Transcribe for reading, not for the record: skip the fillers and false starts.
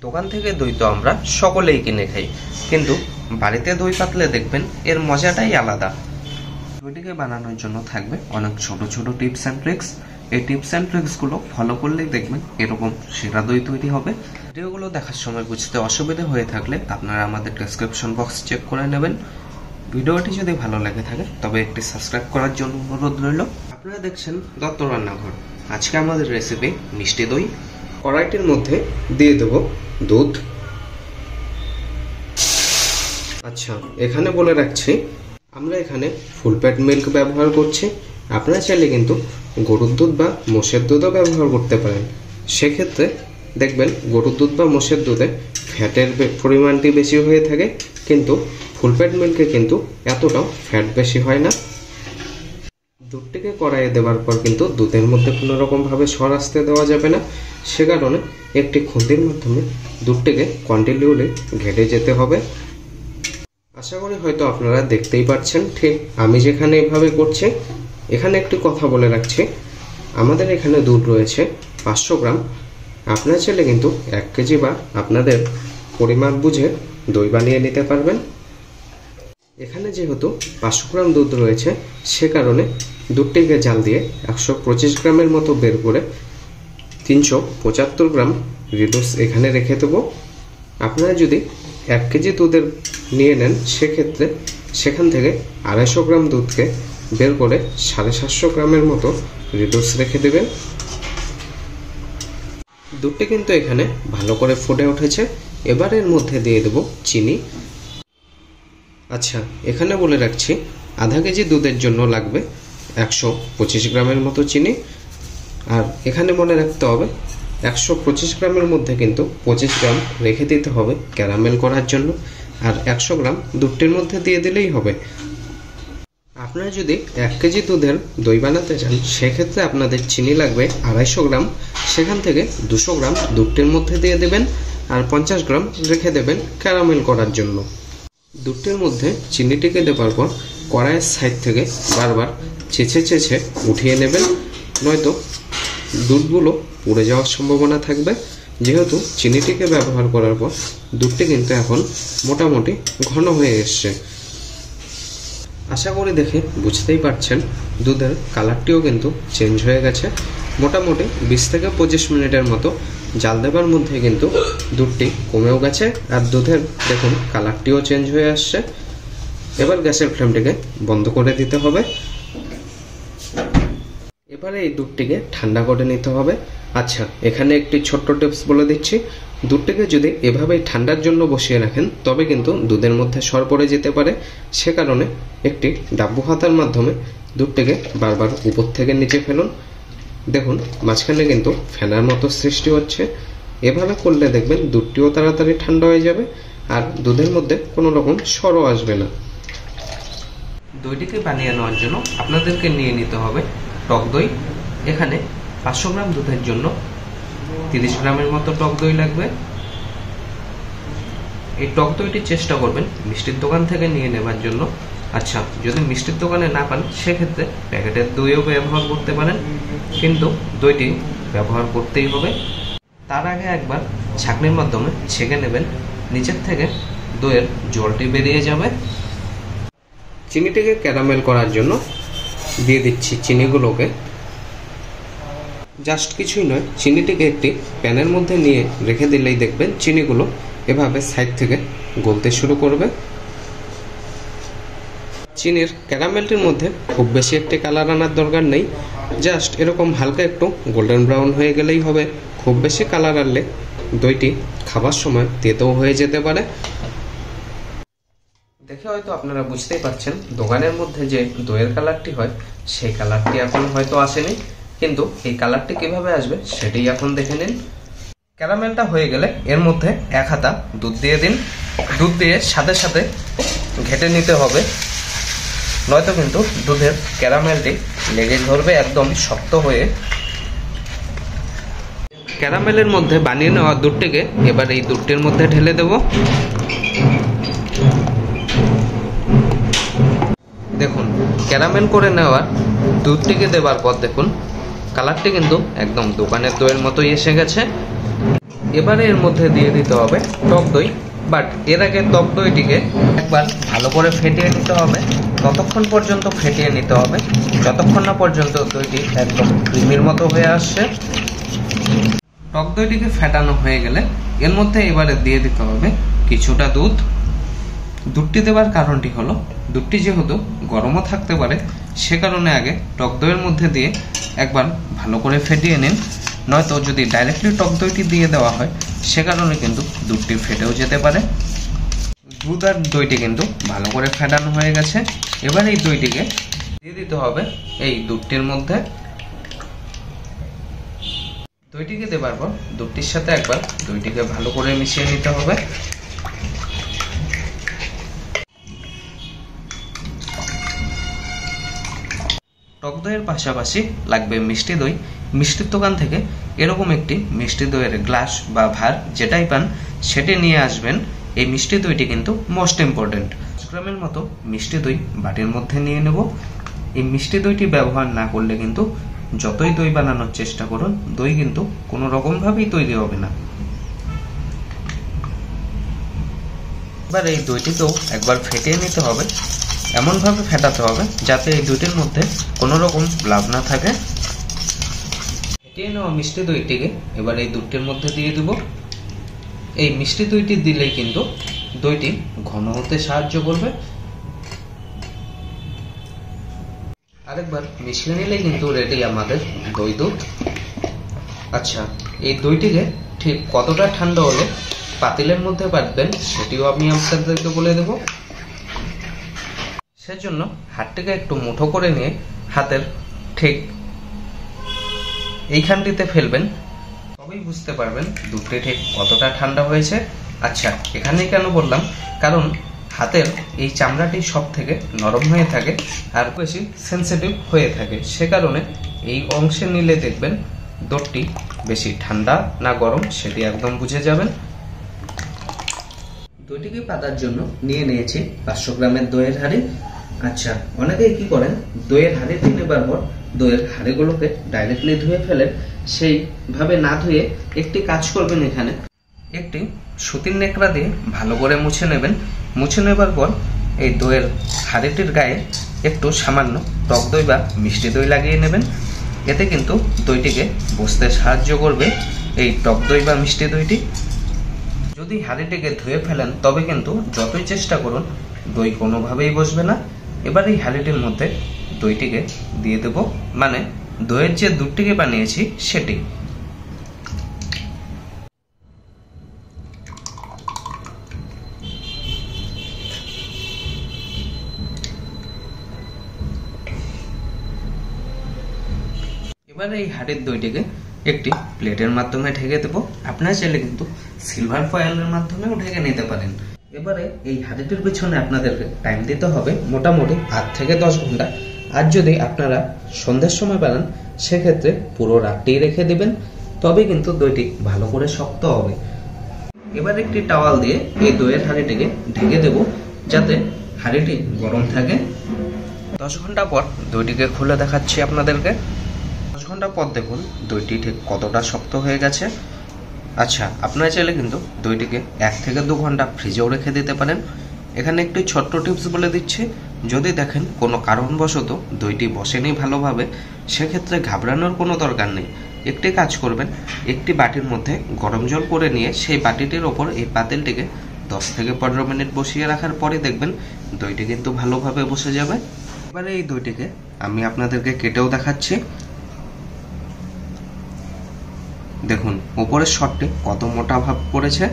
দোকান থেকে দই তো আমরা সকলেই কিনে খাই, কিন্তু বাড়িতে দই পাতলে দেখবেন এর মজাটাই আলাদা। দইটিকে বানানোর জন্য থাকবে অনেক ছোট ছোট টিপস অ্যান্ড ট্রিক্স। এই টিপস অ্যান্ড ট্রিক্সগুলো ফলো করলেই দেখবেন এরকম সেরা দই তৈরি হবে। ভিডিওগুলো দেখার সময় বুঝতে অসুবিধা হয়ে থাকলে আপনারা আমাদের ডেসক্রিপশন বক্স চেক করে নেবেন। ভিডিওটি যদি ভালো লেগে থাকে তবে একটি সাবস্ক্রাইব করার জন্য অনুরোধ রইল। আপনারা দেখছেন দত্ত রান্নাঘর। আজকে আমাদের রেসিপি মিষ্টি দই। কড়াইটির মধ্যে দিয়ে দেব দুধ। আচ্ছা, এখানে বলে রাখছি আমরা এখানে ফুল ফ্যাট মিল্ক ব্যবহার করছি। আপনারা চাইলে কিন্তু গরুর দুধ বা মোষের দুধও ব্যবহার করতে পারেন। সেক্ষেত্রে দেখবেন গরুর দুধ বা মোষের দুধে ফ্যাটের পরিমাণটি বেশি হয়ে থাকে, কিন্তু ফুল ফ্যাট মিল্কে কিন্তু এতটাও ফ্যাট বেশি হয় না। দুধটিকে কড়াইয়ে দেওয়ার পর কিন্তু দুধের মধ্যে কোনো রকমভাবে সর আসতে দেওয়া যাবে না। সে কারণে একটি খুন্তির মাধ্যমে দুধটিকে কন্টিনিউলি ঘেটে যেতে হবে। আশা করি হয়তো আপনারা দেখতেই পাচ্ছেন ঠিক আমি যেখানে এভাবে করছি। এখানে একটি কথা বলে রাখছি, আমাদের এখানে দুধ রয়েছে 500 গ্রাম। আপনারা চাইলে কিন্তু 1 কেজি বা আপনাদের পরিমাণ বুঝে দই বানিয়ে নিতে পারবেন। এখানে যেহেতু 500 গ্রাম দুধ রয়েছে, সে কারণে দুধটিকে জাল দিয়ে 125 গ্রামের মতো বের করে 375 গ্রাম রিডুস এখানে রেখে দেবো। আপনারা যদি 1 কেজি দুধের নিয়ে নেন, সেক্ষেত্রে সেখান থেকে 250 গ্রাম দুধকে বের করে 750 গ্রামের মতো রিডুস রেখে দেবেন। দুধটি কিন্তু এখানে ভালো করে ফুটে উঠেছে। এবার এর মধ্যে দিয়ে দেব চিনি। আচ্ছা, এখানে বলে রাখছি আধা কেজি দুধের জন্য লাগবে 125 গ্রামের মতো চিনি। আর এখানে মনে রাখতে হবে 125 গ্রামের মধ্যে কিন্তু 25 গ্রাম রেখে দিতে হবে ক্যারামেল করার জন্য, আর 100 গ্রাম দুধটির মধ্যে দিয়ে দিলেই হবে। আপনারা যদি 1 কেজি দুধের দই বানাতে চান, সেক্ষেত্রে আপনাদের চিনি লাগবে 250 গ্রাম। সেখান থেকে 200 গ্রাম দুধটির মধ্যে দিয়ে দেবেন, আর 50 গ্রাম রেখে দেবেন ক্যারামেল করার জন্য। দুধটির মধ্যে চিনিটিকে দেওয়ার পর কড়াইয়ের সাইড থেকে বারবার চেঁচে চেঁচে উঠিয়ে নেবেন, নয়তো দুধগুলো পুড়ে যাওয়ার সম্ভাবনা থাকবে। যেহেতু চিনিটিকে ব্যবহার করার পর দুধটি কিন্তু এখন মোটামুটি ঘন হয়ে এসছে। আশা করি দেখে বুঝতেই পারছেন দুধের কালারটিও কিন্তু চেঞ্জ হয়ে গেছে। মোটামুটি 20 থেকে 25 মিনিটের মতো জাল দেবার মধ্যে কিন্তু দুধটি কমেও গেছে, আর দুধের দেখুন কালারটিও চেঞ্জ হয়ে আসছে। এবার গ্যাসের ফ্লেমটিকে বন্ধ করে দিতে হবে। এবারে এই দুধটিকে ঠান্ডা করে নিতে হবে। আচ্ছা, এখানে একটি ছোট্ট টিপস বলে দিচ্ছি, দুধটিকে যদি এভাবেই ঠান্ডার জন্য বসিয়ে রাখেন তবে কিন্তু দুধের মধ্যে সর পড়ে যেতে পারে। সে কারণে একটি ডাব্বু হাতার মাধ্যমে দুধটিকে বারবার উপর থেকে নিচে ফেলুন। দেখুন মাঝখানে কিন্তু ফেনার মতো সৃষ্টি হচ্ছে। এভাবে করলে দেখবেন দুধটিও তাড়াতাড়ি ঠান্ডা হয়ে যাবে, আর দুধের মধ্যে কোনো রকম সরও আসবে না। দইটিকে বানিয়ে নেওয়ার জন্য আপনাদেরকে নিয়ে নিতে হবে টক দই। এখানে 500 গ্রাম দুধের জন্য 30 গ্রামের মতো টক দই লাগবে। এই টক দইটি চেষ্টা করবেন মিষ্টির দোকান থেকে নিয়ে নেবার জন্য। আচ্ছা, যদি মিষ্টির দোকানে না পান, সেক্ষেত্রে প্যাকেটের দইও ব্যবহার করতে পারেন, কিন্তু দইটি ব্যবহার করতেই হবে। তার আগে একবার ছাঁকনির মাধ্যমে ছেঁকে নেবেন, নিচের থেকে দইয়ের জলটি বেরিয়ে যাবে। চিনিটিকে ক্যারামেল করার জন্য দিয়ে দিচ্ছি চিনিগুলোকে। জাস্ট কিছুই নয়, চিনিটিকে একটি প্যানের মধ্যে নিয়ে রেখে দিলেই দেখবেন চিনিগুলো এভাবে সাইড থেকে গলতে শুরু করবে। চিনির ক্যারামেলটির মধ্যে খুব বেশি একটি কালার আনার দরকার নেই, জাস্ট এরকম হালকা একটু গোল্ডেন ব্রাউন হয়ে গেলেই হবে। খুব বেশি কালার আনলে দইটি খাবার সময় তেতেও হয়ে যেতে পারে। দেখে হয়তো আপনারা বুঝতেই পারছেন দোকানের মধ্যে যে দইয়ের কালারটি হয় সেই কালারটি এখন হয়তো আসেনি, কিন্তু এই কালারটি কিভাবে আসবে সেটাই এখন দেখে নিন। ক্যারামেলটা হয়ে গেলে এর মধ্যে 1 হাতা দুধ দিয়ে দিন। দুধ দিয়ে সাথে সাথে ঘেটে নিতে হবে, নয়তো কিন্তু দুধের ক্যারামেলটি লেগে ধরবে একদম শক্ত হয়ে। ক্যারামেলের মধ্যে বানিয়ে নেওয়া দুধটিকে এবার এই দুধটির মধ্যে ঢেলে দেব। দেখুন ক্যারামেল করে নেওয়া দুধটিকে দেবার পর দেখুন কালারটি কিন্তু একদম দোকানের দইয়ের মতোই এসে গেছে। এবারে এর মধ্যে দিয়ে দিতে হবে টক দই, বাট এর আগে টক দইটিকে একবার ভালো করে ফেটিয়ে নিতে হবে। ততক্ষণ পর্যন্ত ফেটিয়ে নিতে হবে যতক্ষণ না পর্যন্ত দইটি একদম ক্রিমির মতো হয়ে আসছে। টক দইটিকে ফেটানো হয়ে গেলে এর মধ্যে এবারে দিয়ে দিতে হবে কিছুটা দুধ। দুধটি দেওয়ার কারণটি হলো দুধটি যেহেতু গরমও থাকতে পারে, সে কারণে আগে টক দইয়ের মধ্যে দিয়ে একবার ভালো করে ফেটিয়ে নিন, নয়তো যদি ডাইরেক্টলি টক দইটি দিয়ে দেওয়া হয় সে কারণে কিন্তু দুধটি ফেটেও যেতে পারে। দুধ আর দইটি কিন্তু ভালো করে ফেটানো হয়ে গেছে। এবার এই দইটিকে দিয়ে দিতে হবে এই দুধটির মধ্যে। দইটিকে দেওয়ার পর দুধটির সাথে একবার দইটিকে ভালো করে মিশিয়ে নিতে হবে। টক দইয়ের পাশাপাশি লাগবে মিষ্টি দই। মিষ্টির দোকান থেকে এরকম একটি মিষ্টি দইয়ের গ্লাস বা ভার যেটাই পান সেটি নিয়ে আসবেন। এই মিষ্টি দইটি কিন্তু মোস্ট ইম্পর্টেন্ট। 5 গ্রামের মতো মিষ্টি দই বাটির মধ্যে নিয়ে নেব। এই মিষ্টি দইটি ব্যবহার না করলে কিন্তু যতই দই বানানোর চেষ্টা করুন, দই কিন্তু কোনো রকম ভাবেই তৈরি হবে না। এবার এই দইটিকেও একবার ফেটিয়ে নিতে হবে। এমনভাবে ফেটাতে হবে যাতে এই দুইটির মধ্যে কোনো রকম লাভ না থাকে। ফেটিয়ে নেওয়া মিষ্টি দইটিকে এবার এই দুধটির মধ্যে দিয়ে দেব। এই মিষ্টি দইটি দিলেই কিন্তু দইটি ঘন হতে সাহায্য করবে। আরেকবার মিশিয়ে নিলেই কিন্তু রেডি আমাদের দই দুধ। আচ্ছা, এই দইটিকে ঠিক কতটা ঠান্ডা হলে পাতিলের মধ্যে পাতবেন সেটিও আমি আপনাদেরকে বলে দেব। সেজন্য হাতটিকে একটু মুঠো করে নিয়ে হাতের ঠিক এইখানটিতে ফেলবেন, তবেই বুঝতে পারবেন দুধটি ঠিক কতটা ঠান্ডা হয়েছে। আচ্ছা, এখানেই কেন বললাম, কারণ হাতের এই চামড়াটি সব থেকে নরম হয়ে থাকে আর বেশি সেন্সিটিভ হয়ে থাকে, সে কারণে এই অংশে নিলে দেখবেন দইটি বেশি ঠান্ডা না গরম সেটি একদম বুঝে যাবেন। দইটিকে পাতার জন্য নিয়ে নিয়েছি 500 গ্রামের দইয়ের হাঁড়ি। আচ্ছা, অনেকেই কি করেন, দইয়ের হাঁড়িটি নেবার পর দইয়ের হাঁড়িগুলোকে ডাইরেক্টলি ধুয়ে ফেলেন। সেইভাবে না ধুয়ে একটি কাজ করবেন, এখানে একটি সুতির নেকড়া দিয়ে ভালো করে মুছে নেবেন। মুছে নেবার পর এই দইয়ের হাঁড়িটির গায়ে একটু সামান্য টক দই বা মিষ্টি দই লাগিয়ে নেবেন। এতে কিন্তু দইটিকে বসতে সাহায্য করবে এই টক দই বা মিষ্টি দইটি। যদি হাঁড়িটিকে ধুয়ে ফেলেন তবে কিন্তু যতই চেষ্টা করুন দই কোনোভাবেই বসবে না। এবার এই হাঁড়িটির মধ্যে দইটিকে দিয়ে দেব, মানে দইয়ের যে দুধটিকে বানিয়েছি সেটি। এবার এই হাঁড়ির দইটিকে একটি প্লেটের মাধ্যমে ঢেকে দেব। আপনারা চাইলে কিন্তু সিলভার ফয়েলের মাধ্যমেও ঢেকে নিতে পারেন। এবারে এই হাঁড়িটির পিছনে আপনাদেরকে টাইম দিতে হবে মোটামুটি 8 থেকে 10 ঘন্টা। আর যদি আপনারা সন্ধ্যের সময় বানান সেক্ষেত্রে পুরো রাতটি রেখে দিবেন, তবে কিন্তু দইটি ভালো করে শক্ত হবে। এবার একটি টাওয়াল দিয়ে এই দইয়ের হাঁড়িটিকে ঢেকে দেব যাতে হাঁড়িটি গরম থাকে। 10 ঘন্টা পর দইটিকে খুলে দেখাচ্ছি আপনাদেরকে। 10 ঘন্টা পর দেখুন দইটি ঠিক কতটা শক্ত হয়ে গেছে। আচ্ছা, আপনারা চাইলে কিন্তু দইটিকে 1 থেকে 2 ঘন্টা ফ্রিজেও রেখে দিতে পারেন। এখানে একটি ছোট্ট টিপস বলে দিচ্ছি, যদি দেখেন কোনো কারণবশত দইটি বসেনি ভালোভাবে, সেক্ষেত্রে ঘাবড়ানোর কোনো দরকার নেই। একটি কাজ করবেন, একটি বাটির মধ্যে গরম জল করে নিয়ে সেই বাটিটির ওপর এই পাতিলটিকে 10 থেকে 15 মিনিট বসিয়ে রাখার পরে দেখবেন দইটি কিন্তু ভালোভাবে বসে যাবে। এবারে এই দইটিকে আমি আপনাদেরকে কেটেও দেখাচ্ছি। দেখুন উপরের শটটি কত মোটা ভাব পড়েছে।